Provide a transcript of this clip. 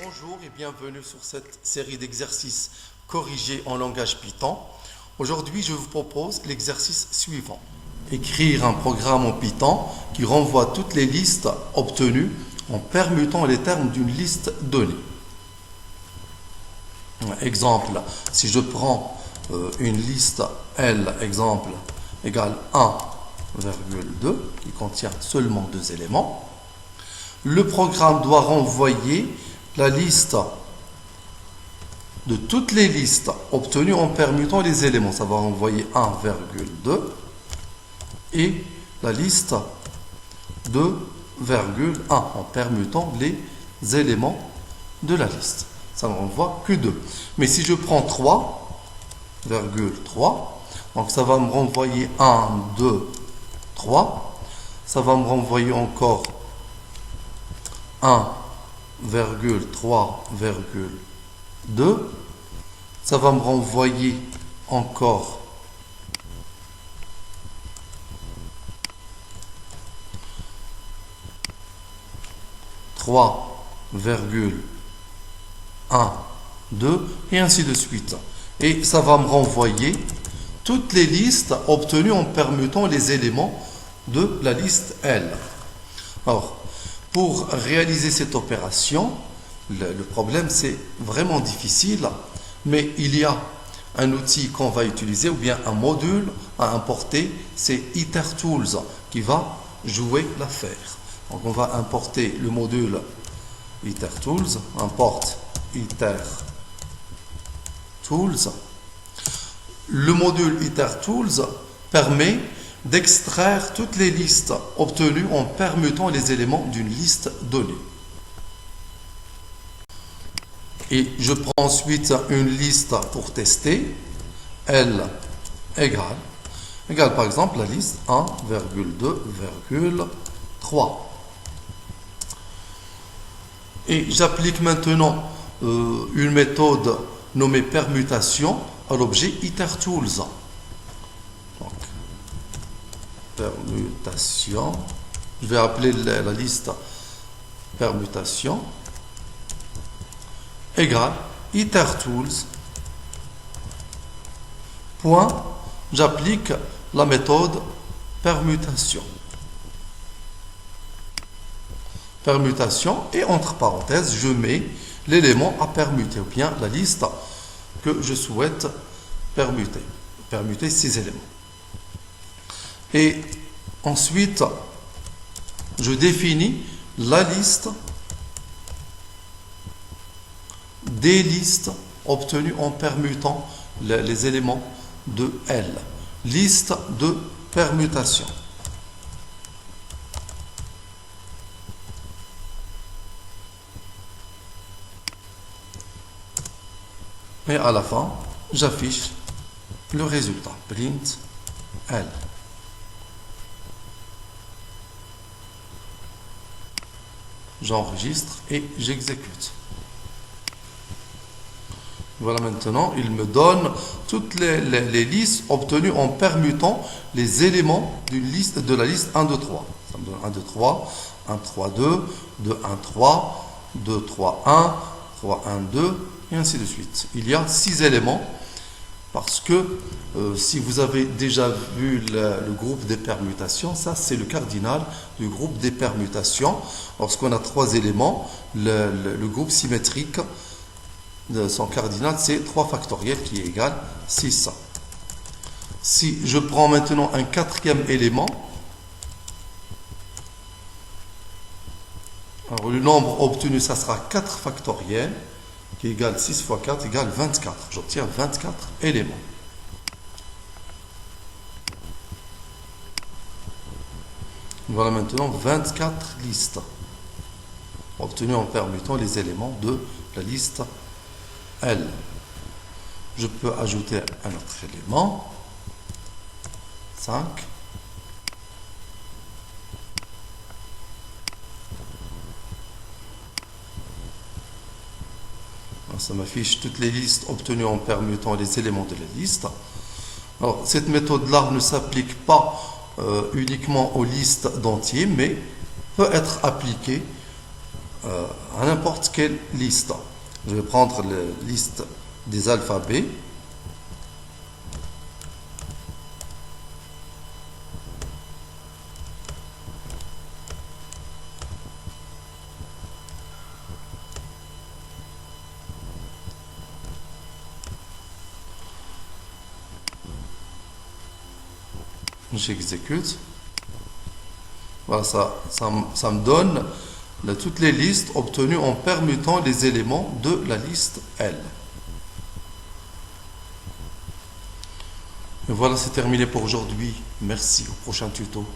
Bonjour et bienvenue sur cette série d'exercices corrigés en langage Python. Aujourd'hui, je vous propose l'exercice suivant. Écrire un programme en Python qui renvoie toutes les listes obtenues en permutant les termes d'une liste donnée. Exemple, si je prends une liste L, exemple, égale 1,2, qui contient seulement deux éléments, le programme doit renvoyer la liste de toutes les listes obtenues en permutant les éléments. Ça va renvoyer 1,2 et la liste 2,1 en permutant les éléments de la liste. Ça ne renvoie que 2. Mais si je prends 3,3, donc ça va me renvoyer 1, 2, 3. Ça va me renvoyer encore 1,3,2. Ça va me renvoyer encore 3,12 et ainsi de suite. Et ça va me renvoyer toutes les listes obtenues en permutant les éléments de la liste L. Alors, pour réaliser cette opération, le problème c'est vraiment difficile, mais il y a un outil qu'on va utiliser ou bien un module à importer, c'est IterTools qui va jouer l'affaire. Donc on va importer le module IterTools, importe IterTools. Le module IterTools permet d'extraire toutes les listes obtenues en permutant les éléments d'une liste donnée. Et je prends ensuite une liste pour tester. L égale par exemple la liste 1,2,3. Et j'applique maintenant une méthode nommée permutation à l'objet IterTools. Donc, permutation, je vais appeler la liste permutation égale IterTools point, j'applique la méthode permutation et entre parenthèses je mets l'élément à permuter ou bien la liste que je souhaite permuter ces éléments. Et ensuite, je définis la liste des listes obtenues en permutant les éléments de L. Liste de permutation. Et à la fin, j'affiche le résultat. Print L. J'enregistre et j'exécute. Voilà, maintenant, il me donne toutes les listes obtenues en permutant les éléments de la liste 1, 2, 3. Ça me donne 1, 2, 3, 1, 3, 2, 2, 1, 3, 2, 3, 1, 3, 1, 2, et ainsi de suite. Il y a 6 éléments parce que si vous avez déjà vu le groupe des permutations, ça c'est le cardinal du groupe des permutations. Lorsqu'on a 3 éléments, le groupe symétrique de son cardinal, c'est 3 factoriel qui est égal 6. Si je prends maintenant un quatrième élément, alors le nombre obtenu, ça sera 4 factoriel, qui est égal 6 fois 4 égale 24. J'obtiens 24 éléments. Voilà maintenant 24 listes obtenues en permutant les éléments de la liste L. Je peux ajouter un autre élément, 5. Ça m'affiche toutes les listes obtenues en permutant les éléments de la liste. Alors, cette méthode-là ne s'applique pas uniquement aux listes d'entiers, mais peut être appliquée à n'importe quelle liste. Je vais prendre la liste des alphabets. J'exécute. Voilà, ça me donne toutes les listes obtenues en permutant les éléments de la liste L. Et voilà, c'est terminé pour aujourd'hui. Merci, au prochain tuto.